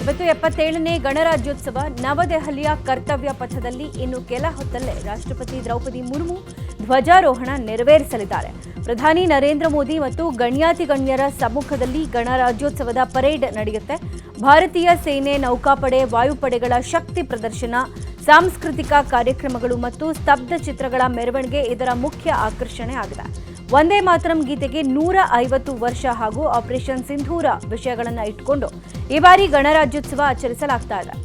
ಇವತ್ತು 77ನೇ ಗಣರಾಜ್ಯೋತ್ಸವ ನವದೆಹಲಿಯ ಕರ್ತವ್ಯ ಪಥದಲ್ಲಿ ಇನ್ನು ಕೆಲ ಹೊತ್ತಲ್ಲೇ ರಾಷ್ಟ್ರಪತಿ ದ್ರೌಪದಿ ಮುರ್ಮು ಧ್ವಜಾರೋಹಣ ನೆರವೇರಿಸಲಿದ್ದಾರೆ. ಪ್ರಧಾನಿ ನರೇಂದ್ರ ಮೋದಿ ಮತ್ತು ಗಣ್ಯಾತಿಗಣ್ಯರ ಸಮ್ಮುಖದಲ್ಲಿ ಗಣರಾಜ್ಯೋತ್ಸವದ ಪರೇಡ್ ನಡೆಯುತ್ತೆ. ಭಾರತೀಯ ಸೇನೆ, ನೌಕಾಪಡೆ, ವಾಯುಪಡೆಗಳ ಶಕ್ತಿ ಪ್ರದರ್ಶನ, ಸಾಂಸ್ಕೃತಿಕ ಕಾರ್ಯಕ್ರಮಗಳು ಮತ್ತು ಸ್ತಬ್ಧ ಚಿತ್ರಗಳ ಮೆರವಣಿಗೆ ಇದರ ಮುಖ್ಯ ಆಕರ್ಷಣೆ ಆಗಿದೆ. ವಂದೇ ಮಾತರಂ ಗೀತೆಗೆ 150 ವರ್ಷ ಹಾಗೂ ಆಪರೇಷನ್ ಸಿಂಧೂರ ವಿಷಯಗಳನ್ನು ಇಟ್ಟುಕೊಂಡು ಈ ಬಾರಿ ಗಣರಾಜ್ಯೋತ್ಸವ ಆಚರಿಸಲಾಗ್ತಾ ಇದೆ.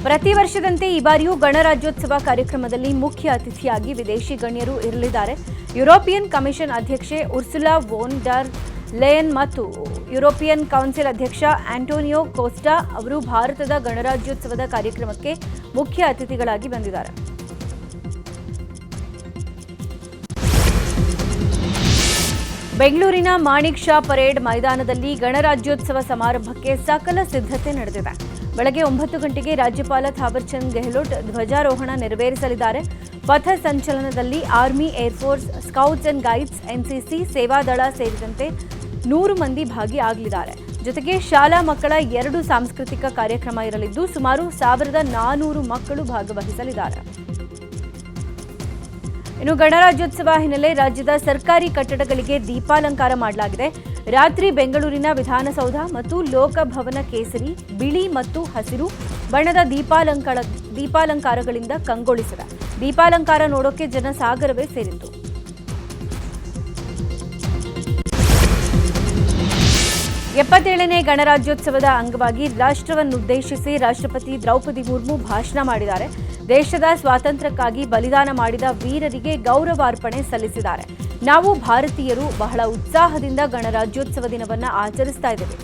ಪ್ರತಿ ವರ್ಷದಂತೆ ಈ ಬಾರಿಯೂ ಗಣರಾಜ್ಯೋತ್ಸವ ಕಾರ್ಯಕ್ರಮದಲ್ಲಿ ಮುಖ್ಯ ಅತಿಥಿಯಾಗಿ ವಿದೇಶಿ ಗಣ್ಯರು ಇರಲಿದ್ದಾರೆ. ಯುರೋಪಿಯನ್ ಕಮಿಷನ್ ಅಧ್ಯಕ್ಷೆ ಉರ್ಸುಲಾ ವೋನ್ ಡರ್ ಲೆಯನ್ ಮತ್ತು ಯುರೋಪಿಯನ್ ಕೌನ್ಸಿಲ್ ಅಧ್ಯಕ್ಷ ಆಂಟೋನಿಯೋ ಕೋಸ್ಟಾ ಅವರು ಭಾರತದ ಗಣರಾಜ್ಯೋತ್ಸವದ ಕಾರ್ಯಕ್ರಮಕ್ಕೆ ಮುಖ್ಯ ಅತಿಥಿಗಳಾಗಿ ಬಂದಿದ್ದಾರೆ. ಬೆಂಗಳೂರಿನ ಮಾಣಿಕ್ ಷಾ ಪರೇಡ್ ಮೈದಾನದಲ್ಲಿ ಗಣರಾಜ್ಯೋತ್ಸವ ಸಮಾರಂಭಕ್ಕೆ ಸಕಲ ಸಿದ್ಧತೆ ನಡೆದಿದೆ. ಬೆಳಗ್ಗೆ 9 ಗಂಟೆಗೆ ರಾಜ್ಯಪಾಲ ಥಾವರ್ ಚಂದ್ ಗೆಹ್ಲೋಟ್ ಧ್ವಜಾರೋಹಣ ನೆರವೇರಿಸಲಿದ್ದಾರೆ. ಪಥ ಸಂಚಲನದಲ್ಲಿ army, air force, scouts and guides, NCC, Sevadal ಸೇರಿದಂತೆ 100 ಮಂದಿ ಭಾಗಿಯಾಗಲಿದ್ದಾರೆ. ಜೊತೆಗೆ ಶಾಲಾ ಮಕ್ಕಳ 2 ಸಾಂಸ್ಕೃತಿಕ ಕಾರ್ಯಕ್ರಮ ಇರಲಿದ್ದು ಸುಮಾರು 1400 ಮಕ್ಕಳು ಭಾಗವಹಿಸಲಿದ್ದಾರೆ. ಇನ್ನು ಗಣರಾಜ್ಯೋತ್ಸವ ಹಿನ್ನೆಲೆ ರಾಜ್ಯದ ಸರ್ಕಾರಿ ಕಟ್ಟಡಗಳಿಗೆ ದೀಪಾಲಂಕಾರ ಮಾಡಲಾಗಿದೆ. ರಾತ್ರಿ ಬೆಂಗಳೂರಿನ ವಿಧಾನಸೌಧ ಮತ್ತು ಲೋಕಭವನ ಕೇಸರಿ, ಬಿಳಿ ಮತ್ತು ಹಸಿರು ಬಣ್ಣದ ದೀಪಾಲಂಕಾರಗಳಿಂದ ಕಂಗೊಳಿಸಿದೆ. ದೀಪಾಲಂಕಾರ ನೋಡೋಕೆ ಜನಸಾಗರವೇ ಸೇರಿತ್ತು. ನೇ ಗಣರಾಜ್ಯೋತ್ಸವದ ಅಂಗವಾಗಿ ರಾಷ್ಟ್ರವನ್ನುದ್ದೇಶಿಸಿ ರಾಷ್ಟ್ರಪತಿ ದ್ರೌಪದಿ ಮುರ್ಮು ಭಾಷಣ ಮಾಡಿದ್ದಾರೆ. ದೇಶದ ಸ್ವಾತಂತ್ರ್ಯಕ್ಕಾಗಿ ಬಲಿದಾನ ಮಾಡಿದ ವೀರರಿಗೆ ಗೌರವಾರ್ಪಣೆ ಸಲ್ಲಿಸಿದ್ದಾರೆ. ನಾವು ಭಾರತೀಯರು ಬಹಳ ಉತ್ಸಾಹದಿಂದ ಗಣರಾಜ್ಯೋತ್ಸವ ದಿನವನ್ನು ಆಚರಿಸ್ತಾ ಇದ್ದೇವೆ.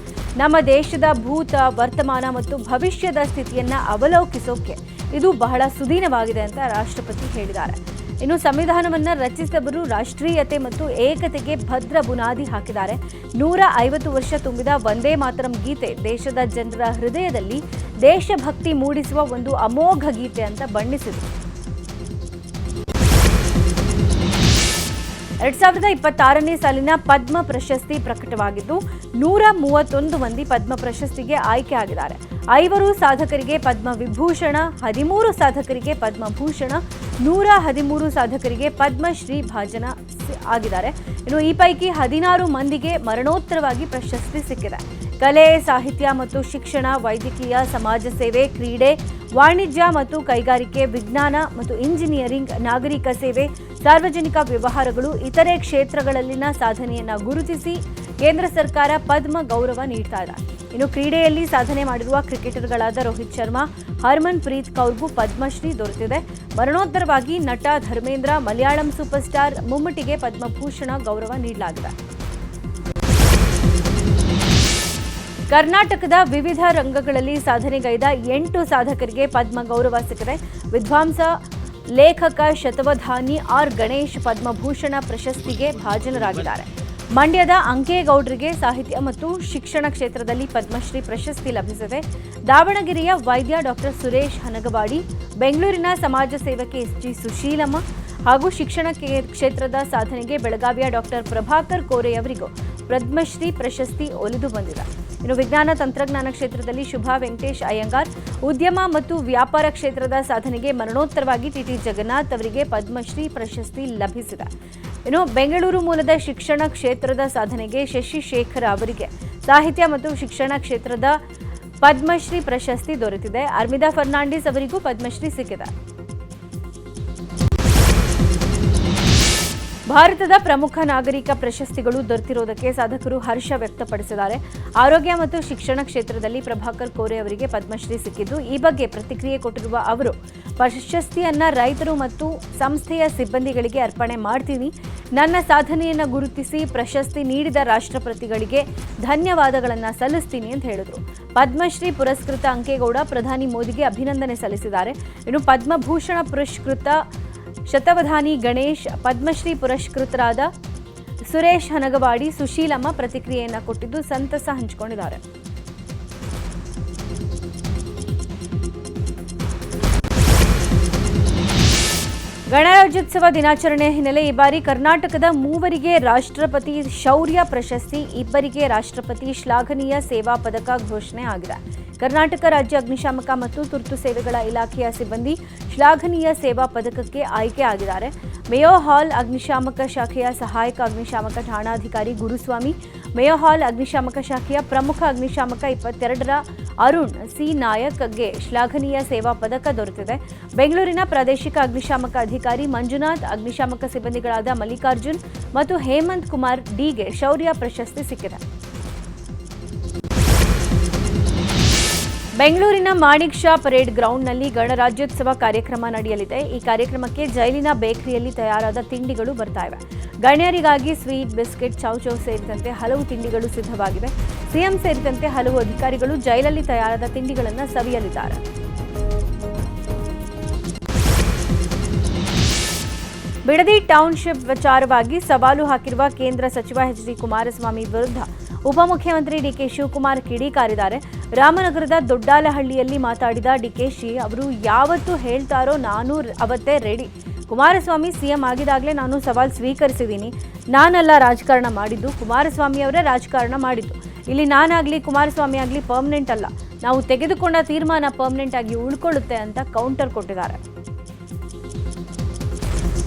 ನಮ್ಮ ದೇಶದ ಭೂತ, ವರ್ತಮಾನ ಮತ್ತು ಭವಿಷ್ಯದ ಸ್ಥಿತಿಯನ್ನು ಅವಲೋಕಿಸೋಕೆ ಇದು ಬಹಳ ಸುದೀನವಾಗಿದೆ ಅಂತ ರಾಷ್ಟ್ರಪತಿ ಹೇಳಿದ್ದಾರೆ. ಇನ್ನು ಸಂವಿಧಾನವನ್ನು ರಚಿಸಿದವರು ರಾಷ್ಟ್ರೀಯತೆ ಮತ್ತು ಏಕತೆಗೆ ಭದ್ರ ಬುನಾದಿ ಹಾಕಿದ್ದಾರೆ. 150 ವರ್ಷ ತುಂಬಿದ ವಂದೇ ಮಾತರಂ ಗೀತೆ ದೇಶದ ಜನರ ಹೃದಯದಲ್ಲಿ ದೇಶಭಕ್ತಿ ಮೂಡಿಸುವ ಒಂದು ಅಮೋಘ ಗೀತೆ ಅಂತ ಬಣ್ಣಿಸಿದರು. 2026ನೇ ಸಾಲಿನ ಪದ್ಮ ಪ್ರಶಸ್ತಿ ಪ್ರಕಟವಾಗಿದ್ದು 131 ಮಂದಿ ಪದ್ಮ ಪ್ರಶಸ್ತಿಗೆ ಆಯ್ಕೆಯಾಗಿದ್ದಾರೆ. 5 ಸಾಧಕರಿಗೆ ಪದ್ಮ ವಿಭೂಷಣ, 13 ಸಾಧಕರಿಗೆ ಪದ್ಮಭೂಷಣ, 113 ಸಾಧಕರಿಗೆ ಪದ್ಮಶ್ರೀ ಭಾಜನ ಆಗಿದ್ದಾರೆ. ಇನ್ನು ಈ ಪೈಕಿ 16 ಮಂದಿಗೆ ಮರಣೋತ್ತರವಾಗಿ ಪ್ರಶಸ್ತಿ ಸಿಕ್ಕಿದೆ. ಕಲೆ, ಸಾಹಿತ್ಯ ಮತ್ತು ಶಿಕ್ಷಣ, ವೈದ್ಯಕೀಯ, ಸಮಾಜ ಸೇವೆ, ಕ್ರೀಡೆ, ವಾಣಿಜ್ಯ ಮತ್ತು ಕೈಗಾರಿಕೆ, ವಿಜ್ಞಾನ ಮತ್ತು ಇಂಜಿನಿಯರಿಂಗ್, ನಾಗರಿಕ ಸೇವೆ, ಸಾರ್ವಜನಿಕ ವ್ಯವಹಾರಗಳು, ಇತರೆ ಕ್ಷೇತ್ರಗಳಲ್ಲಿನ ಸಾಧನೆಯನ್ನು ಗುರುತಿಸಿ ಕೇಂದ್ರ ಸರ್ಕಾರ ಪದ್ಮ ಗೌರವ ನೀಡ್ತಾ ಇದೆ. ಇನ್ನು ಕ್ರೀಡೆಯಲ್ಲಿ ಸಾಧನೆ ಮಾಡಿರುವ ಕ್ರಿಕೆಟರ್ಗಳಾದ ರೋಹಿತ್ ಶರ್ಮಾ, ಹರ್ಮನ್ ಪ್ರೀತ್ ಕೌರ್ಗೂ ಪದ್ಮಶ್ರೀ ದೊರೆತಿದೆ. ಮರಣೋತ್ತರವಾಗಿ ನಟ ಧರ್ಮೇಂದ್ರ, ಮಲಯಾಳಂ ಸೂಪರ್ ಸ್ಟಾರ್ ಮಮ್ಮುಟ್ಟಿಗೆ ಪದ್ಮಭೂಷಣ ಗೌರವ ನೀಡಲಾಗಿದೆ. ಕರ್ನಾಟಕದ ವಿವಿಧ ರಂಗಗಳಲ್ಲಿ ಸಾಧನೆಗೈದ 8 ಸಾಧಕರಿಗೆ ಪದ್ಮ ಗೌರವ ಸಿಕ್ಕಿದೆ. ವಿದ್ವಾಂಸ, ಲೇಖಕ, ಶತವಧಾನಿ ಆರ್ ಗಣೇಶ್ ಪದ್ಮಭೂಷಣ ಪ್ರಶಸ್ತಿಗೆ ಭಾಜನರಾಗಿದ್ದಾರೆ. ಮಂಡ್ಯದ ಅಂಕೇಗೌಡರಿಗೆ ಸಾಹಿತ್ಯ ಮತ್ತು ಶಿಕ್ಷಣ ಕ್ಷೇತ್ರದಲ್ಲಿ ಪದ್ಮಶ್ರೀ ಪ್ರಶಸ್ತಿ ಲಭಿಸಿದೆ. ದಾವಣಗೆರೆಯ ವೈದ್ಯ ಡಾಕ್ಟರ್ ಸುರೇಶ್ ಹನಗವಾಡಿ, ಬೆಂಗಳೂರಿನ ಸಮಾಜ ಸೇವಕಿ ಎಸ್.ಜಿ. ಸುಶೀಲಮ್ಮ ಹಾಗೂ ಶಿಕ್ಷಣ ಕ್ಷೇತ್ರದ ಸಾಧನೆಗೆ ಬೆಳಗಾವಿಯ ಡಾಕ್ಟರ್ ಪ್ರಭಾಕರ್ ಕೋರೆಯವರಿಗೂ ಪದ್ಮಶ್ರೀ ಪ್ರಶಸ್ತಿ ಒಲಿದು ಬಂದಿದೆ. ಇನ್ನು ವಿಜ್ಞಾನ ತಂತ್ರಜ್ಞಾನ ಕ್ಷೇತ್ರದಲ್ಲಿ ಶುಭಾ ವೆಂಕಟೇಶ್ ಅಯ್ಯಂಗಾರ್, ಉದ್ಯಮ ಮತ್ತು ವ್ಯಾಪಾರ ಕ್ಷೇತ್ರದ ಸಾಧನೆಗೆ ಮರಣೋತ್ತರವಾಗಿ ಟಿ.ಟಿ. ಜಗನ್ನಾಥ್ ಅವರಿಗೆ ಪದ್ಮಶ್ರೀ ಪ್ರಶಸ್ತಿ ಲಭಿಸಿದೆ. ಇನ್ನು ಬೆಂಗಳೂರು ಮೂಲದ ಶಿಕ್ಷಣ ಕ್ಷೇತ್ರದ ಸಾಧನೆಗೆ ಶಶಿಶೇಖರ್ ಅವರಿಗೆ ಸಾಹಿತ್ಯ ಮತ್ತು ಶಿಕ್ಷಣ ಕ್ಷೇತ್ರದ ಪದ್ಮಶ್ರೀ ಪ್ರಶಸ್ತಿ ದೊರೆತಿದೆ. ಅರ್ಮಿದಾ ಫರ್ನಾಂಡಿಸ್ ಅವರಿಗೂ ಪದ್ಮಶ್ರೀ ಸಿಕ್ಕಿದೆ. ಭಾರತದ ಪ್ರಮುಖ ನಾಗರಿಕ ಪ್ರಶಸ್ತಿಗಳು ದೊರೆತಿರುವುದಕ್ಕೆ ಸಾಧಕರು ಹರ್ಷ ವ್ಯಕ್ತಪಡಿಸಿದ್ದಾರೆ. ಆರೋಗ್ಯ ಮತ್ತು ಶಿಕ್ಷಣ ಕ್ಷೇತ್ರದಲ್ಲಿ ಪ್ರಭಾಕರ್ ಕೋರೆ ಅವರಿಗೆ ಪದ್ಮಶ್ರೀ ಸಿಕ್ಕಿದ್ದು, ಈ ಬಗ್ಗೆ ಪ್ರತಿಕ್ರಿಯೆ ಕೊಟ್ಟಿರುವ ಅವರು, ಪ್ರಶಸ್ತಿಯನ್ನ ರೈತರು ಮತ್ತು ಸಂಸ್ಥೆಯ ಸಿಬ್ಬಂದಿಗಳಿಗೆ ಅರ್ಪಣೆ ಮಾಡ್ತೀನಿ. ನನ್ನ ಸಾಧನೆಯನ್ನು ಗುರುತಿಸಿ ಪ್ರಶಸ್ತಿ ನೀಡಿದ ರಾಷ್ಟ್ರಪತಿಗಳಿಗೆ ಧನ್ಯವಾದಗಳನ್ನು ಸಲ್ಲಿಸ್ತೀನಿ ಅಂತ ಹೇಳಿದರು. ಪದ್ಮಶ್ರೀ ಪುರಸ್ಕೃತ ಅಂಕೇಗೌಡ ಪ್ರಧಾನಿ ಮೋದಿಗೆ ಅಭಿನಂದನೆ ಸಲ್ಲಿಸಿದ್ದಾರೆ. ಇನ್ನು ಪದ್ಮಭೂಷಣ ಪುರಸ್ಕೃತ ಶತವಧಾನಿ ಗಣೇಶ್, ಪದ್ಮಶ್ರೀ ಪುರಸ್ಕೃತರಾದ ಸುರೇಶ್ ಹನಗವಾಡಿ, ಸುಶೀಲಮ್ಮ ಪ್ರತಿಕ್ರಿಯೆಯನ್ನು ಕೊಟ್ಟಿದ್ದು ಸಂತಸ ಹಂಚಿಕೊಂಡಿದ್ದಾರೆ. ಗಣರಾಜ್ಯೋತ್ಸವ ದಿನಾಚರಣೆ ಹಿನ್ನೆಲೆ ಈ ಬಾರಿ ಕರ್ನಾಟಕದ 3 ರಾಷ್ಟ್ರಪತಿ ಶೌರ್ಯ ಪ್ರಶಸ್ತಿ, 2 ರಾಷ್ಟ್ರಪತಿ ಶ್ಲಾಘನೀಯ ಸೇವಾ ಪದಕ ಘೋಷಣೆ ಆಗಿದೆ. ಕರ್ನಾಟಕ ರಾಜ್ಯ ಅಗ್ನಿಶಾಮಕ ಮತ್ತು ತುರ್ತು ಸೇವೆಗಳ ಇಲಾಖೆಯ ಸಿಬ್ಬಂದಿ ಶ್ಲಾಘನೀಯ ಸೇವಾ ಪದಕಕ್ಕೆ ಆಯ್ಕೆ ಆಗಿದ್ದಾರೆ. ಮೇಯೋ ಹಾಲ್ ಅಗ್ನಿಶಾಮಕ ಶಾಖೆಯ ಸಹಾಯಕ ಅಗ್ನಿಶಾಮಕ ಠಾಣಾಧಿಕಾರಿ ಗುರುಸ್ವಾಮಿ, ಮೇಯೋ ಹಾಲ್ ಅಗ್ನಿಶಾಮಕ ಶಾಖೆಯ ಪ್ರಮುಖ ಅಗ್ನಿಶಾಮಕ 22ರ ಅರುಣ್ ಸಿ ನಾಯಕ್ಗೆ ಶ್ಲಾಘನೀಯ ಸೇವಾ ಪದಕ ದೊರೆತಿದೆ. ಬೆಂಗಳೂರಿನ ಪ್ರಾದೇಶಿಕ ಅಗ್ನಿಶಾಮಕ ಅಧಿಕಾರಿ ಮಂಜುನಾಥ್, ಅಗ್ನಿಶಾಮಕ ಸಿಬ್ಬಂದಿಗಳಾದ ಮಲ್ಲಿಕಾರ್ಜುನ್ ಮತ್ತು ಹೇಮಂತ್ ಕುಮಾರ್ ಡಿಗೆ ಶೌರ್ಯ ಪ್ರಶಸ್ತಿ ಸಿಕ್ಕಿದೆ. ಬೆಂಗಳೂರಿನ ಮಾಣಿಕ್ ಷಾ ಪರೇಡ್ ಗ್ರೌಂಡ್ನಲ್ಲಿ ಗಣರಾಜ್ಯೋತ್ಸವ ಕಾರ್ಯಕ್ರಮ ನಡೆಯಲಿದೆ. ಈ ಕಾರ್ಯಕ್ರಮಕ್ಕೆ ಜೈಲಿನ ಬೇಕರಿಯಲ್ಲಿ ತಯಾರಾದ ತಿಂಡಿಗಳು ಬರ್ತಾ ಇವೆ. ಗಣ್ಯರಿಗಾಗಿ ಸ್ವೀಟ್, ಬಿಸ್ಕೆಟ್, ಚೌಚೌ ಸೇರಿದಂತೆ ಹಲವು ತಿಂಡಿಗಳು ಸಿದ್ಧವಾಗಿವೆ. ಸಿಎಂ ಸೇರಿದಂತೆ ಹಲವು ಅಧಿಕಾರಿಗಳು ಜೈಲಲ್ಲಿ ತಯಾರಾದ ತಿಂಡಿಗಳನ್ನು ಸವಿಯಲಿದ್ದಾರೆ. ಬಿಡದಿ ಟೌನ್ಶಿಪ್ ವಿಚಾರವಾಗಿ ಸವಾಲು ಹಾಕಿರುವ ಕೇಂದ್ರ ಸಚಿವ ಎಚ್.ಡಿ. ಕುಮಾರಸ್ವಾಮಿ ವಿರುದ್ಧ ಉಪಮುಖ್ಯಮಂತ್ರಿ ಡಿಕೆ ಶಿವಕುಮಾರ್ ಕಿಡಿಕಾರಿದ್ದಾರೆ. ರಾಮನಗರದ ದೊಡ್ಡಾಲಹಳ್ಳಿಯಲ್ಲಿ ಮಾತಾಡಿದ ಡಿಕೆಶಿ ಅವರು ಯಾವತ್ತು ಹೇಳ್ತಾರೋ ನಾನು ಅವತ್ತೇ ರೆಡಿ. ಕುಮಾರಸ್ವಾಮಿ ಸಿಎಂ ಆಗಿದಾಗಲೇ ನಾನು ಸವಾಲು ಸ್ವೀಕರಿಸಿದ್ದೀನಿ. ನಾನೆಲ್ಲ ರಾಜಕಾರಣ ಮಾಡಿದ್ದು, ಕುಮಾರಸ್ವಾಮಿ ಅವರೇ ರಾಜಕಾರಣ ಮಾಡಿದ್ದು. ಇಲ್ಲಿ ನಾನಾಗಲಿ ಕುಮಾರಸ್ವಾಮಿ ಆಗಲಿ ಪರ್ಮನೆಂಟ್ ಅಲ್ಲ. ನಾವು ತೆಗೆದುಕೊಂಡ ತೀರ್ಮಾನ ಪರ್ಮನೆಂಟ್ ಆಗಿ ಉಳ್ಕೊಳ್ಳುತ್ತೆ ಅಂತ ಕೌಂಟರ್ ಕೊಟ್ಟಿದ್ದಾರೆ.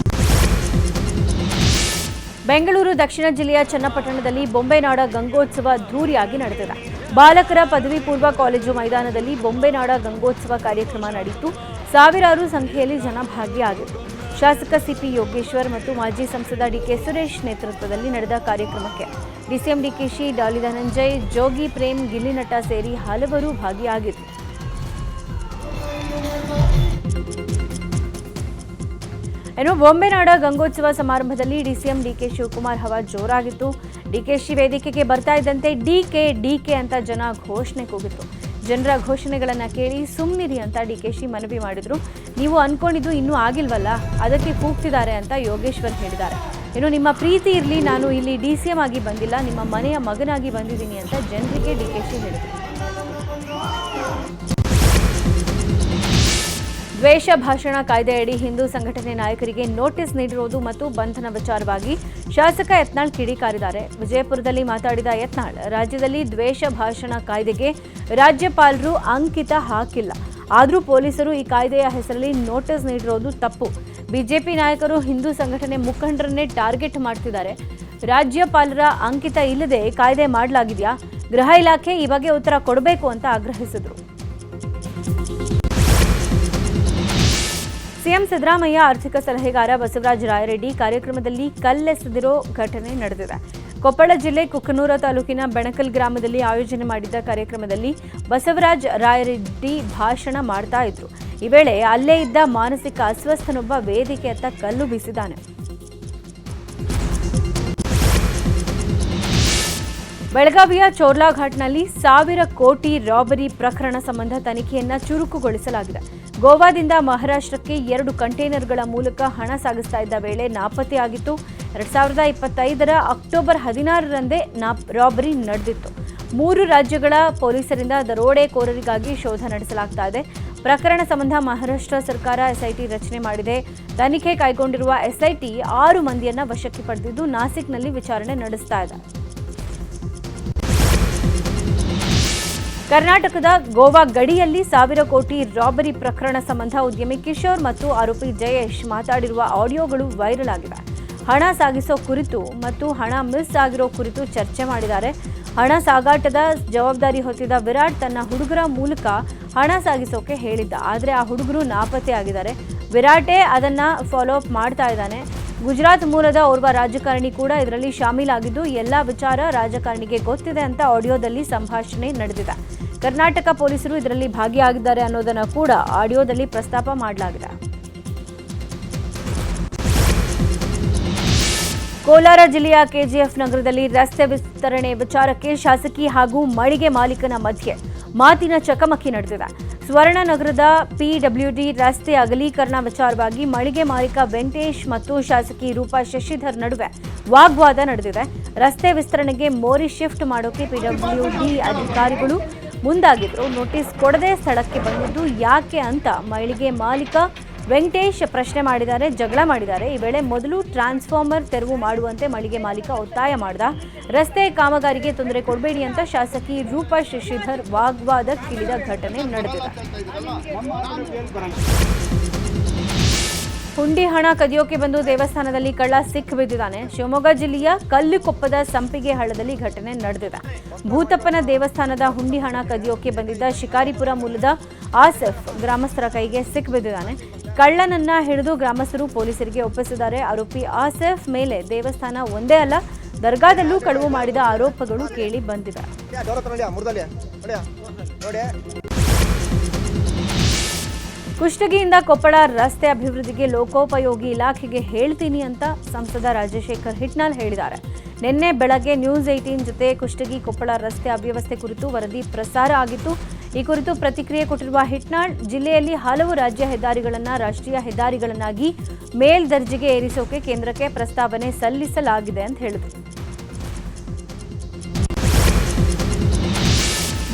ಬೆಂಗಳೂರು ದಕ್ಷಿಣ ಜಿಲ್ಲೆಯ ಚನ್ನಪಟ್ಟಣದಲ್ಲಿ ಬೊಂಬೆನಾಡ ಗಂಗೋತ್ಸವ ಅದ್ದೂರಿಯಾಗಿ ನಡೆದಿದೆ. ಬಾಲಕರ ಪದವಿ ಪೂರ್ವ ಕಾಲೇಜು ಮೈದಾನದಲ್ಲಿ ಬೊಂಬೆನಾಡ ಗಂಗೋತ್ಸವ ಕಾರ್ಯಕ್ರಮ ನಡೆಯಿತು. ಸಾವಿರಾರು ಸಂಖ್ಯೆಯಲ್ಲಿ ಜನ ಭಾಗಿಯಾಗಿದ್ದರು. ಶಾಸಕ ಸಿಪಿ ಯೋಗೇಶ್ವರ್ ಮತ್ತು ಮಾಜಿ ಸಂಸದ ಡಿಕೆ ಸುರೇಶ್ ನೇತೃತ್ವದಲ್ಲಿ ನಡೆದ ಕಾರ್ಯಕ್ರಮಕ್ಕೆ ಡಿಸಿಎಂ ಡಿಕೆಶಿ, ಡಾಲಿ ಧನಂಜಯ್, ಜೋಗಿ ಪ್ರೇಮ್, ಗಿಲ್ಲಿನಟ ಸೇರಿ ಹಲವರು ಭಾಗಿಯಾಗಿದ್ದರು. ಇನ್ನು ಬೊಂಬೆನಾಡ ಗಂಗೋತ್ಸವ ಸಮಾರಂಭದಲ್ಲಿ ಡಿಸಿಎಂ ಡಿಕೆ ಶಿವಕುಮಾರ್ ಹವಾ ಜೋರಾಗಿತ್ತು. ಡಿಕೆಶಿ ವೇದಿಕೆಗೆ ಬರ್ತಾ ಇದ್ದಂತೆ ಡಿಕೆ ಅಂತ ಜನ ಘೋಷಣೆ ಕೂಗಿತ್ತು. ಜನರ ಘೋಷಣೆಗಳನ್ನು ಕೇಳಿ ಸುಮ್ಮನಿರಿ ಅಂತ ಡಿಕೆಶಿ ಮನವಿ ಮಾಡಿದ್ರು. ನೀವು ಅನ್ಕೊಂಡಿದ್ದು ಇನ್ನೂ ಆಗಿಲ್ವಲ್ಲ, ಅದಕ್ಕೆ ಕೂಗ್ತಿದ್ದಾರೆ ಅಂತ ಯೋಗೇಶ್ವರ್ ಹೇಳಿದ್ದಾರೆ. ಇನ್ನು ನಿಮ್ಮ ಪ್ರೀತಿ ಇರಲಿ, ನಾನು ಇಲ್ಲಿ ಡಿಸಿಎಂ ಆಗಿ ಬಂದಿಲ್ಲ, ನಿಮ್ಮ ಮನೆಯ ಮಗನಾಗಿ ಬಂದಿದ್ದೀನಿ ಅಂತ ಜನರಿಗೆ ಡಿಕೆಶಿ ಹೇಳಿದರು. ದ್ವೇಷ ಭಾಷಣ ಕಾಯ್ದೆಯಡಿ ಹಿಂದೂ ಸಂಘಟನೆ ನಾಯಕರಿಗೆ ನೋಟಿಸ್ ನೀಡಿರುವುದು ಮತ್ತು ಬಂಧನ ವಿಚಾರವಾಗಿ ಶಾಸಕ ಯತ್ನಾಳ್ ಕಿಡಿಕಾರಿದ್ದಾರೆ. ವಿಜಯಪುರದಲ್ಲಿ ಮಾತಾಡಿದ ಯತ್ನಾಳ್, ರಾಜ್ಯದಲ್ಲಿ ದ್ವೇಷ ಭಾಷಣ ಕಾಯ್ದೆಗೆ ರಾಜ್ಯಪಾಲರು ಅಂಕಿತ ಹಾಕಿಲ್ಲ. ಆದರೂ ಪೊಲೀಸರು ಈ ಕಾಯ್ದೆಯ ಹೆಸರಲ್ಲಿ ನೋಟಿಸ್ ನೀಡಿರೋದು ತಪ್ಪು. ಬಿಜೆಪಿ ನಾಯಕರು ಹಿಂದೂ ಸಂಘಟನೆ ಮುಖಂಡರನ್ನೇ ಟಾರ್ಗೆಟ್ ಮಾಡ್ತಿದ್ದಾರೆ. ರಾಜ್ಯಪಾಲರ ಅಂಕಿತ ಇಲ್ಲದೆ ಕಾಯ್ದೆ ಮಾಡಲಾಗಿದೆಯಾ? ಗೃಹ ಇಲಾಖೆ ಈ ಬಗ್ಗೆ ಉತ್ತರ ಕೊಡಬೇಕು ಅಂತ ಆಗ್ರಹಿಸಿದರು. ಸಿಎಂ ಸಿದ್ದರಾಮಯ್ಯ ಆರ್ಥಿಕ ಸಲಹೆಗಾರ ಬಸವರಾಜ ರಾಯರೆಡ್ಡಿ ಕಾರ್ಯಕ್ರಮದಲ್ಲಿ ಕಲ್ಲೆಸೆದಿರೋ ಘಟನೆ ನಡೆದಿದೆ. ಕೊಪ್ಪಳ ಜಿಲ್ಲೆ ಕುಕನೂರ ತಾಲೂಕಿನ ಬೆಣಕಲ್ ಗ್ರಾಮದಲ್ಲಿ ಆಯೋಜನೆ ಮಾಡಿದ್ದ ಕಾರ್ಯಕ್ರಮದಲ್ಲಿ ಬಸವರಾಜ ರಾಯರೆಡ್ಡಿ ಭಾಷಣ ಮಾಡ್ತಾ ಇದ್ರು. ಈ ವೇಳೆ ಅಲ್ಲೇ ಇದ್ದ ಮಾನಸಿಕ ಅಸ್ವಸ್ಥನೊಬ್ಬ ವೇದಿಕೆಯತ್ತ ಕಲ್ಲು ಬೀಸಿದ್ದಾನೆ. ಬೆಳಗಾವಿಯ ಚೋರ್ಲಾಘಾಟ್ನಲ್ಲಿ 1,000 ಕೋಟಿ ರಾಬರಿ ಪ್ರಕರಣ ಸಂಬಂಧ ತನಿಖೆಯನ್ನ ಚುರುಕುಗೊಳಿಸಲಾಗಿದೆ. ಗೋವಾದಿಂದ ಮಹಾರಾಷ್ಟ್ರಕ್ಕೆ 2 ಕಂಟೈನರ್ಗಳ ಮೂಲಕ ಹಣ ಸಾಗಿಸ್ತಾ ಇದ್ದ ವೇಳೆ ನಾಪತ್ತೆಯಾಗಿತ್ತು. 2025ರ ಅಕ್ಟೋಬರ್ 16ರಂದೇ ರಾಬರಿ ನಡೆದಿತ್ತು. 3 ರಾಜ್ಯಗಳ ಪೊಲೀಸರಿಂದ ದರೋಡೆಕೋರರಿಗಾಗಿ ಶೋಧ ನಡೆಸಲಾಗ್ತಾ ಇದೆ. ಪ್ರಕರಣ ಸಂಬಂಧ ಮಹಾರಾಷ್ಟ್ರ ಸರ್ಕಾರ ಎಸ್ಐಟಿ ರಚನೆ ಮಾಡಿದೆ. ತನಿಖೆ ಕೈಗೊಂಡಿರುವ ಎಸ್ಐಟಿ 6 ಮಂದಿಯನ್ನ ವಶಕ್ಕೆ ಪಡೆದಿದ್ದು ನಾಸಿಕ್ನಲ್ಲಿ ವಿಚಾರಣೆ ನಡೆಸ್ತಾ ಇದೆ. ಕರ್ನಾಟಕದ ಗೋವಾ ಗಡಿಯಲ್ಲಿ 1,000 ಕೋಟಿ ರಾಬರಿ ಪ್ರಕರಣ ಸಂಬಂಧ ಉದ್ಯಮಿ ಕಿಶೋರ್ ಮತ್ತು ಆರೋಪಿ ಜಯೇಶ್ ಮಾತಾಡಿರುವ ಆಡಿಯೋಗಳು ವೈರಲ್ ಆಗಿವೆ. ಹಣ ಸಾಗಿಸೋ ಕುರಿತು ಮತ್ತು ಹಣ ಮಿಸ್ ಆಗಿರೋ ಕುರಿತು ಚರ್ಚೆ ಮಾಡಿದ್ದಾರೆ. ಹಣ ಸಾಗಾಟದ ಜವಾಬ್ದಾರಿ ಹೊತ್ತಿದ್ದ ವಿರಾಟ್ ತನ್ನ ಹುಡುಗರ ಮೂಲಕ ಹಣ ಸಾಗಿಸೋಕೆ ಹೇಳಿದ್ದ. ಆದರೆ ಆ ಹುಡುಗರು ನಾಪತ್ತೆಯಾಗಿದ್ದಾರೆ. ವಿರಾಟೇ ಅದನ್ನ ಫಾಲೋ ಅಪ್ ಮಾಡ್ತಾ ಇದ್ದಾನೆ. ಗುಜರಾತ್ ಮೂಲದ ಓರ್ವ ರಾಜಕಾರಣಿ ಕೂಡ ಇದರಲ್ಲಿ ಶಾಮೀಲಾಗಿದ್ದು ಎಲ್ಲ ವಿಚಾರ ರಾಜಕಾರಣಿಗೆ ಗೊತ್ತಿದೆ ಅಂತ ಆಡಿಯೋದಲ್ಲಿ ಸಂಭಾಷಣೆ ನಡೆದಿದೆ. ಕರ್ನಾಟಕ ಪೊಲೀಸರು ಇದರಲ್ಲಿ ಭಾಗಿಯಾಗಿದ್ದಾರೆ ಅನ್ನೋದನ್ನು ಕೂಡ ಆಡಿಯೋದಲ್ಲಿ ಪ್ರಸ್ತಾಪ ಮಾಡಲಾಗಿದೆ. ಕೋಲಾರ ಜಿಲ್ಲೆಯ ಕೆಜಿಎಫ್ ನಗರದಲ್ಲಿ ರಸ್ತೆ ವಿಸ್ತರಣೆ ವಿಚಾರಕ್ಕೆ ಶಾಸಕಿ ಹಾಗೂ ಮಳಿಗೆ ಮಾಲೀಕನ ಮಧ್ಯೆ ಮಾತಿನ ಚಕಮಕಿ ನಡೆದಿದೆ. ಸ್ವರ್ಣ ನಗರದ ಪಿಡಬ್ಲ್ಯೂಡಿ ರಸ್ತೆ ಅಗಲೀಕರಣ ವಿಚಾರವಾಗಿ ಮಳಿಗೆ ಮಾಲೀಕ ವೆಂಕಟೇಶ್ ಮತ್ತು ಶಾಸಕಿ ರೂಪಾ ಶಶಿಧರ್ ನಡುವೆ ವಾಗ್ವಾದ ನಡೆದಿದೆ. ರಸ್ತೆ ವಿಸ್ತರಣೆಗೆ ಮೋರಿ ಶಿಫ್ಟ್ ಮಾಡೋಕೆ ಪಿಡಬ್ಲ್ಯೂಡಿ ಅಧಿಕಾರಿಗಳು ಮುಂದಾಗಿದ್ರು. ನೋಟಿಸ್ ಕೊಡದೆ ಸ್ಥಳಕ್ಕೆ ಬಂದಿದ್ದು ಯಾಕೆ ಅಂತ ಮಳಿಗೆ ಮಾಲೀಕ ವೆಂಕಟೇಶ್ ಪ್ರಶ್ನೆ ಮಾಡಿದ್ದಾರೆ, ಜಗಳ ಮಾಡಿದ್ದಾರೆ. ಈ ವೇಳೆ ಮೊದಲು ಟ್ರಾನ್ಸ್ಫಾರ್ಮರ್ ತೆರವು ಮಾಡುವಂತೆ ಮಳಿಗೆ ಮಾಲೀಕ ಒತ್ತಾಯ ಮಾಡಿದ. ರಸ್ತೆ ಕಾಮಗಾರಿಗೆ ತೊಂದರೆ ಕೊಡಬೇಡಿ ಅಂತ ಶಾಸಕಿ ರೂಪಾ ಶಶಿಧರ್ ವಾಗ್ವಾದಕ್ಕಿಳಿದ ಘಟನೆ ನಡೆದಿದೆ. ಹುಂಡಿ ಹಣ ಕದಿಯೋಕೆ ಬಂದು ದೇವಸ್ಥಾನದಲ್ಲಿ ಕಳ್ಳ ಸಿಕ್ ಬಿದ್ದಿದ್ದಾನೆ. ಶಿವಮೊಗ್ಗ ಜಿಲ್ಲೆಯ ಕಲ್ಲುಕೊಪ್ಪದ ಸಂಪಿಗೆ ಹಳ್ಳದಲ್ಲಿ ಘಟನೆ ನಡೆದಿದೆ. ಭೂತಪ್ಪನ ದೇವಸ್ಥಾನದ ಹುಂಡಿ ಹಣ ಕದಿಯೋಕೆ ಬಂದಿದ್ದ ಶಿಕಾರಿಪುರ ಮೂಲದ ಆಸಿಫ್ ಗ್ರಾಮಸ್ಥರ ಕೈಗೆ ಸಿಕ್ ಬಿದ್ದಿದ್ದಾನೆ. ಕಳ್ಳನನ್ನ ಹಿಡಿದು ಗ್ರಾಮಸ್ಥರು ಪೊಲೀಸರಿಗೆ ಒಪ್ಪಿಸಿದ್ದಾರೆ. ಆರೋಪಿ ಆಸಿಫ್ ಮೇಲೆ ದೇವಸ್ಥಾನ ಒಂದೇ ಅಲ್ಲ, ದರ್ಗಾದಲ್ಲೂ ಕಳವು ಮಾಡಿದ ಆರೋಪಗಳು ಕೇಳಿ ಬಂದಿವೆ. ಕುಷ್ಟಗಿಯಿಂದ ಕೊಪ್ಪಳ ರಸ್ತೆ ಅಭಿವೃದ್ಧಿಗೆ ಲೋಕೋಪಯೋಗಿ ಇಲಾಖೆಗೆ ಹೇಳ್ತೀನಿ ಅಂತ ಸಂಸದ ರಾಜಶೇಖರ್ ಹಿಟ್ನಾಳ್ ಹೇಳಿದ್ದಾರೆ. ನಿನ್ನೆ ಬೆಳಗ್ಗೆ ನ್ಯೂಸ್ 18 ಜೊತೆ ಕುಷ್ಟಗಿ ಕೊಪ್ಪಳ ರಸ್ತೆ ಅವ್ಯವಸ್ಥೆ ಕುರಿತು ವರದಿ ಪ್ರಸಾರ ಆಗಿತ್ತು. ಈ ಕುರಿತು ಪ್ರತಿಕ್ರಿಯೆ ಕೊಟ್ಟಿರುವ ಹಿಟ್ನಾಳ್, ಜಿಲ್ಲೆಯಲ್ಲಿ ಹಲವು ರಾಜ್ಯ ಹೆದ್ದಾರಿಗಳನ್ನು ರಾಷ್ಟ್ರೀಯ ಹೆದ್ದಾರಿಗಳನ್ನಾಗಿ ಮೇಲ್ದರ್ಜೆಗೆ ಏರಿಸೋಕೆ ಕೇಂದ್ರಕ್ಕೆ ಪ್ರಸ್ತಾವನೆ ಸಲ್ಲಿಸಲಾಗಿದೆ ಅಂತ ಹೇಳಿದರು.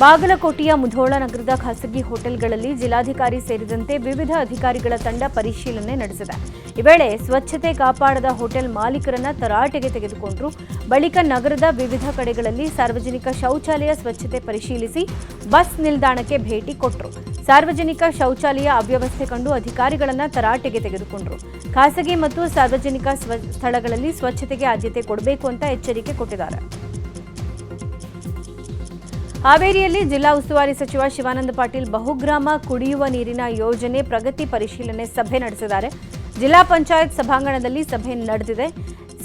ಬಾಗಲಕೋಟೆಯ ಮುಧೋಳ ನಗರದ ಖಾಸಗಿ ಹೋಟೆಲ್ಗಳಲ್ಲಿ ಜಿಲ್ಲಾಧಿಕಾರಿ ಸೇರಿದಂತೆ ವಿವಿಧ ಅಧಿಕಾರಿಗಳ ತಂಡ ಪರಿಶೀಲನೆ ನಡೆಸಿದೆ. ಈ ವೇಳೆ ಸ್ವಚ್ಛತೆ ಕಾಪಾಡದ ಹೋಟೆಲ್ ಮಾಲೀಕರನ್ನ ತರಾಟೆಗೆ ತೆಗೆದುಕೊಂಡರು. ಬಳಿಕ ನಗರದ ವಿವಿಧ ಕಡೆಗಳಲ್ಲಿ ಸಾರ್ವಜನಿಕ ಶೌಚಾಲಯ ಸ್ವಚ್ಛತೆ ಪರಿಶೀಲಿಸಿ ಬಸ್ ನಿಲ್ದಾಣಕ್ಕೆ ಭೇಟಿ ಕೊಟ್ಟರು. ಸಾರ್ವಜನಿಕ ಶೌಚಾಲಯ ಅವ್ಯವಸ್ಥೆ ಕಂಡು ಅಧಿಕಾರಿಗಳನ್ನ ತರಾಟೆಗೆ ತೆಗೆದುಕೊಂಡರು. ಖಾಸಗಿ ಮತ್ತು ಸಾರ್ವಜನಿಕ ಸ್ಥಳಗಳಲ್ಲಿ ಸ್ವಚ್ಛತೆಗೆ ಆದ್ಯತೆ ಕೊಡಬೇಕು ಅಂತ ಎಚ್ಚರಿಕೆ ಕೊಟ್ಟಿದ್ದಾರೆ. ಹಾವೇರಿಯಲ್ಲಿ ಜಿಲ್ಲಾ ಉಸ್ತುವಾರಿ ಸಚಿವ ಶಿವಾನಂದ ಪಾಟೀಲ್ ಬಹುಗ್ರಾಮ ಕುಡಿಯುವ ನೀರಿನ ಯೋಜನೆ ಪ್ರಗತಿ ಪರಿಶೀಲನೆ ಸಭೆ ನಡೆಸಿದ್ದಾರೆ. ಜಿಲ್ಲಾ ಪಂಚಾಯತ್ ಸಭಾಂಗಣದಲ್ಲಿ ಸಭೆ ನಡೆದಿದೆ.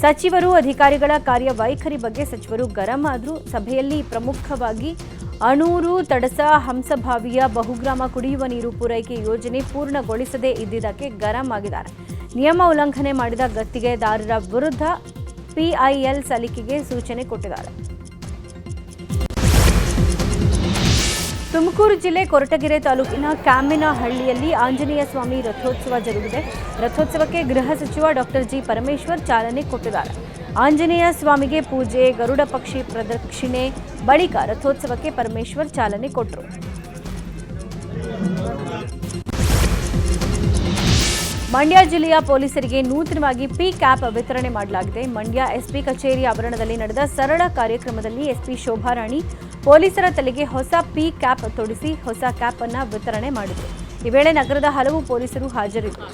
ಸಚಿವರು ಅಧಿಕಾರಿಗಳ ಕಾರ್ಯವೈಖರಿ ಬಗ್ಗೆ ಸಚಿವರು ಗರಂ ಆದರು. ಸಭೆಯಲ್ಲಿ ಪ್ರಮುಖವಾಗಿ ಅಣೂರು ತಡಸ ಹಂಸಭಾವಿಯ ಬಹುಗ್ರಾಮ ಕುಡಿಯುವ ನೀರು ಪೂರೈಕೆ ಯೋಜನೆ ಪೂರ್ಣಗೊಳಿಸದೇ ಇದ್ದಿದ್ದಕ್ಕೆ ಗರಂ ಆಗಿದ್ದಾರೆ. ನಿಯಮ ಉಲ್ಲಂಘನೆ ಮಾಡಿದ ಗುತ್ತಿಗೆದಾರರ ವಿರುದ್ಧ ಪಿಐಎಲ್ ಸಲ್ಲಿಕೆಗೆ ಸೂಚನೆ ಕೊಟ್ಟಿದ್ದಾರೆ. ತುಮಕೂರು ಜಿಲ್ಲೆ ಕೊರಟಗೆರೆ ತಾಲೂಕಿನ ಕ್ಯಾಮಿನಹಳ್ಳಿಯಲ್ಲಿ ಆಂಜನೇಯ ಸ್ವಾಮಿ ರಥೋತ್ಸವ ಜರುಗಿದೆ. ರಥೋತ್ಸವಕ್ಕೆ ಗೃಹ ಸಚಿವ ಡಾಕ್ಟರ್ ಜಿ ಪರಮೇಶ್ವರ್ ಚಾಲನೆ ಕೊಟ್ಟಿದ್ದಾರೆ. ಆಂಜನೇಯ ಸ್ವಾಮಿಗೆ ಪೂಜೆ, ಗರುಡ ಪಕ್ಷಿ ಪ್ರದಕ್ಷಿಣೆ ಬಳಿಕ ರಥೋತ್ಸವಕ್ಕೆ ಪರಮೇಶ್ವರ್ ಚಾಲನೆ ಕೊಟ್ಟರು. ಮಂಡ್ಯ ಜಿಲ್ಲೆಯ ಪೊಲೀಸರಿಗೆ ನೂತನವಾಗಿ ಪಿ ಕ್ಯಾಪ್ ವಿತರಣೆ ಮಾಡಲಾಗಿದೆ. ಮಂಡ್ಯ ಎಸ್ಪಿ ಕಚೇರಿ ಆವರಣದಲ್ಲಿ ನಡೆದ ಸರಳ ಕಾರ್ಯಕ್ರಮದಲ್ಲಿ ಎಸ್ಪಿ ಶೋಭಾರಾಣಿ ಪೊಲೀಸರ ತಲೆಗೆ ಹೊಸ ಪಿ ಕ್ಯಾಪ್ ತೊಡಿಸಿ ಹೊಸ ಕ್ಯಾಪ್ ಅನ್ನು ವಿತರಣೆ ಮಾಡಿದರು. ಈ ವೇಳೆ ನಗರದ ಹಲವು ಪೊಲೀಸರು ಹಾಜರಿದ್ದರು.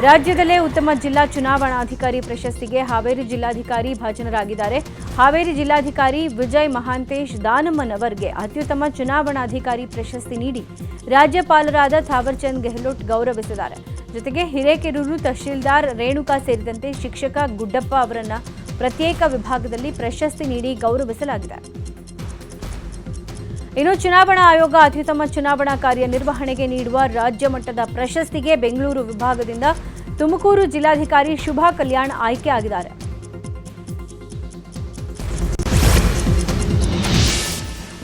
ರಾಜ್ಯದಲ್ಲೇ ಉತ್ತಮ ಜಿಲ್ಲಾ ಚುನಾವಣಾಧಿಕಾರಿ ಪ್ರಶಸ್ತಿಗೆ ಹಾವೇರಿ ಜಿಲ್ಲಾಧಿಕಾರಿ ಭಾಜನರಾಗಿದ್ದಾರೆ. ಹಾವೇರಿ ಜಿಲ್ಲಾಧಿಕಾರಿ ವಿಜಯ್ ಮಹಾಂತೇಶ್ ದಾನಮ್ಮನವರ್ಗೆ ಅತ್ಯುತ್ತಮ ಚುನಾವಣಾಧಿಕಾರಿ ಪ್ರಶಸ್ತಿ ನೀಡಿ ರಾಜ್ಯಪಾಲರಾದ ಥಾವರ್ಚಂದ್ ಗೆಹ್ಲೋಟ್ ಗೌರವಿಸಿದ್ದಾರೆ. ಜೊತೆಗೆ ಹಿರೇಕೆರೂರು ತಹಶೀಲ್ದಾರ್ ರೇಣುಕಾ ಸೇರಿದಂತೆ ಶಿಕ್ಷಕ ಗುಡ್ಡಪ್ಪ ಅವರನ್ನ ಪ್ರತ್ಯೇಕ ವಿಭಾಗದಲ್ಲಿ ಪ್ರಶಸ್ತಿ ನೀಡಿ ಗೌರವಿಸಲಾಗಿದೆ. ಇನ್ನು ಚುನಾವಣಾ ಆಯೋಗ ಅತ್ಯುತ್ತಮ ಚುನಾವಣಾ ಕಾರ್ಯನಿರ್ವಹಣೆಗೆ ನೀಡುವ ರಾಜ್ಯ ಮಟ್ಟದ ಪ್ರಶಸ್ತಿಗೆ ಬೆಂಗಳೂರು ವಿಭಾಗದಿಂದ ತುಮಕೂರು ಜಿಲ್ಲಾಧಿಕಾರಿ ಶುಭಾ ಕಲ್ಯಾಣ್ ಆಯ್ಕೆಯಾಗಿದ್ದಾರೆ.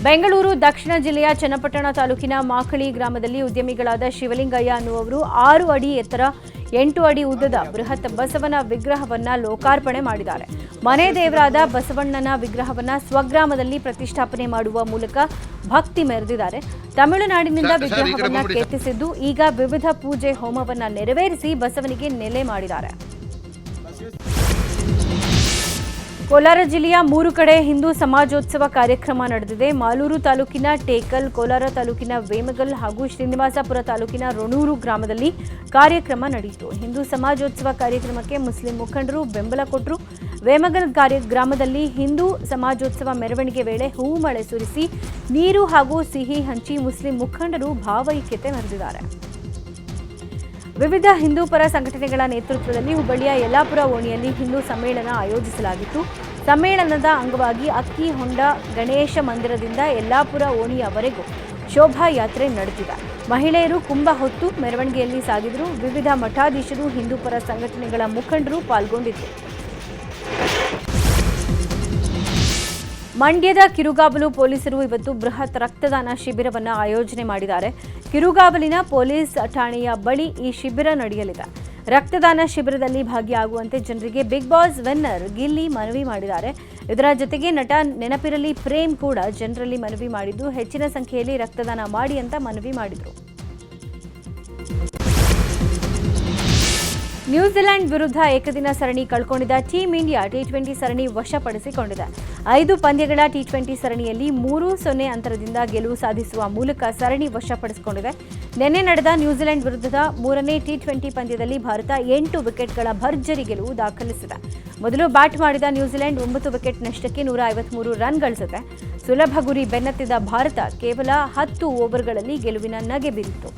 ಬೆಂಗಳೂರು ದಕ್ಷಿಣ ಜಿಲ್ಲೆಯ ಚನ್ನಪಟ್ಟಣ ತಾಲೂಕಿನ ಮಾಕಳಿ ಗ್ರಾಮದಲ್ಲಿ ಉದ್ಯಮಿಗಳಾದ ಶಿವಲಿಂಗಯ್ಯ ಅನ್ನುವರು 6 ಅಡಿ ಎತ್ತರ 8 ಅಡಿ ಉದ್ದದ ಬೃಹತ್ ಬಸವನ ವಿಗ್ರಹವನ್ನ ಲೋಕಾರ್ಪಣೆ ಮಾಡಿದ್ದಾರೆ. ಮನೆ ದೇವರಾದ ಬಸವಣ್ಣನ ವಿಗ್ರಹವನ್ನ ಸ್ವಗ್ರಾಮದಲ್ಲಿ ಪ್ರತಿಷ್ಠಾಪನೆ ಮಾಡುವ ಮೂಲಕ ಭಕ್ತಿ ಮೆರೆದಿದ್ದಾರೆ. ತಮಿಳುನಾಡಿನಿಂದ ವಿಗ್ರಹವನ್ನ ಕೆತ್ತಿಸಿದ್ದು ಈಗ ವಿವಿಧ ಪೂಜೆ ಹೋಮವನ್ನ ನೆರವೇರಿಸಿ ಬಸವನಿಗೆ ನೆಲೆ ಮಾಡಿದ್ದಾರೆ. ಕೋಲಾರ ಜಿಲ್ಲೆಯ 3 ಕಡೆ ಹಿಂದೂ ಸಮಾಜೋತ್ಸವ ಕಾರ್ಯಕ್ರಮ ನಡೆದಿದೆ. ಮಾಲೂರು ತಾಲೂಕಿನ ಟೇಕಲ್, ಕೋಲಾರ ತಾಲೂಕಿನ ವೇಮಗಲ್ ಹಾಗೂ ಶ್ರೀನಿವಾಸಪುರ ತಾಲೂಕಿನ ರೊಣೂರು ಗ್ರಾಮದಲ್ಲಿ ಕಾರ್ಯಕ್ರಮ ನಡೆಯಿತು. ಹಿಂದೂ ಸಮಾಜೋತ್ಸವ ಕಾರ್ಯಕ್ರಮಕ್ಕೆ ಮುಸ್ಲಿಂ ಮುಖಂಡರು ಬೆಂಬಲ ಕೊಟ್ಟರು. ವೇಮಗಲ್ ಗ್ರಾಮದಲ್ಲಿ ಹಿಂದೂ ಸಮಾಜೋತ್ಸವ ಮೆರವಣಿಗೆ ವೇಳೆ ಹೂವು ಮಳೆ ಸುರಿಸಿ ನೀರು ಹಾಗೂ ಸಿಹಿ ಹಂಚಿ ಮುಸ್ಲಿಂ ಮುಖಂಡರು ಭಾವೈಕ್ಯತೆ ಮೆರೆದಿದ್ದಾರೆ. ವಿವಿಧ ಹಿಂದೂ ಪರ ಸಂಘಟನೆಗಳ ನೇತೃತ್ವದಲ್ಲಿ ಹುಬ್ಬಳ್ಳಿಯ ಯಲ್ಲಾಪುರ ಓಣಿಯಲ್ಲಿ ಹಿಂದೂ ಸಮ್ಮೇಳನ ಆಯೋಜಿಸಲಾಗಿತ್ತು. ಸಮ್ಮೇಳನದ ಅಂಗವಾಗಿ ಅಕ್ಕಿ ಹೊಂಡ ಗಣೇಶ ಮಂದಿರದಿಂದ ಯಲ್ಲಾಪುರ ಓಣಿಯವರೆಗೂ ಶೋಭಾಯಾತ್ರೆ ನಡೆದಿದೆ. ಮಹಿಳೆಯರು ಕುಂಭ ಹೊತ್ತು ಮೆರವಣಿಗೆಯಲ್ಲಿ ಸಾಗಿದರು. ವಿವಿಧ ಮಠಾಧೀಶರು, ಹಿಂದೂ ಪರ ಸಂಘಟನೆಗಳ ಮುಖಂಡರು ಪಾಲ್ಗೊಂಡಿದ್ದರು. ಮಂಡ್ಯದ ಕಿರುಗಾವಲು ಪೊಲೀಸರು ಇವತ್ತು ಬೃಹತ್ ರಕ್ತದಾನ ಶಿಬಿರವನ್ನು ಆಯೋಜನೆ ಮಾಡಿದ್ದಾರೆ. ಕಿರುಗಾವಲಿನ ಪೊಲೀಸ್ ಠಾಣೆಯ ಬಳಿ ಈ ಶಿಬಿರ ನಡೆಯಲಿದೆ. ರಕ್ತದಾನ ಶಿಬಿರದಲ್ಲಿ ಭಾಗಿಯಾಗುವಂತೆ ಜನರಿಗೆ ಬಿಗ್ ಬಾಸ್ ವಿನ್ನರ್ ಗಿಲ್ಲಿ ಮನವಿ ಮಾಡಿದ್ದಾರೆ. ಇದರ ಜೊತೆಗೆ ನಟ ನೆನಪಿರಲಿ ಪ್ರೇಮ್ ಕೂಡ ಜನರಲ್ಲಿ ಮನವಿ ಮಾಡಿದ್ದು ಹೆಚ್ಚಿನ ಸಂಖ್ಯೆಯಲ್ಲಿ ರಕ್ತದಾನ ಮಾಡಿ ಅಂತ ಮನವಿ ಮಾಡಿದರು. ನ್ಯೂಜಿಲೆಂಡ್ ವಿರುದ್ಧ ಏಕದಿನ ಸರಣಿ ಕಳ್ಕೊಂಡಿದ್ದ ಟೀಂ ಇಂಡಿಯಾ ಟಿ20 ಸರಣಿ ವಶಪಡಿಸಿಕೊಂಡಿದೆ. 5 ಪಂದ್ಯಗಳ ಟಿ20 ಸರಣಿಯಲ್ಲಿ 3-0 ಅಂತರದಿಂದ ಗೆಲುವು ಸಾಧಿಸುವ ಮೂಲಕ ಸರಣಿ ವಶಪಡಿಸಿಕೊಂಡಿದೆ. ನಿನ್ನೆ ನಡೆದ ನ್ಯೂಜಿಲೆಂಡ್ ವಿರುದ್ಧದ 3ನೇ ಟಿ20 ಪಂದ್ಯದಲ್ಲಿ ಭಾರತ 8 ವಿಕೆಟ್ಗಳ ಭರ್ಜರಿ ಗೆಲುವು ದಾಖಲಿಸಿದೆ. ಮೊದಲು ಬ್ಯಾಟ್ ಮಾಡಿದ ನ್ಯೂಜಿಲೆಂಡ್ 9 ವಿಕೆಟ್ ನಷ್ಟಕ್ಕೆ 153 ರನ್ ಗಳಿಸಿದೆ. ಸುಲಭ ಗುರಿ ಬೆನ್ನತ್ತಿದ ಭಾರತ ಕೇವಲ 10 ಓವರ್ಗಳಲ್ಲಿ ಗೆಲುವಿನ ನಗೆ ಬೀರಿತು.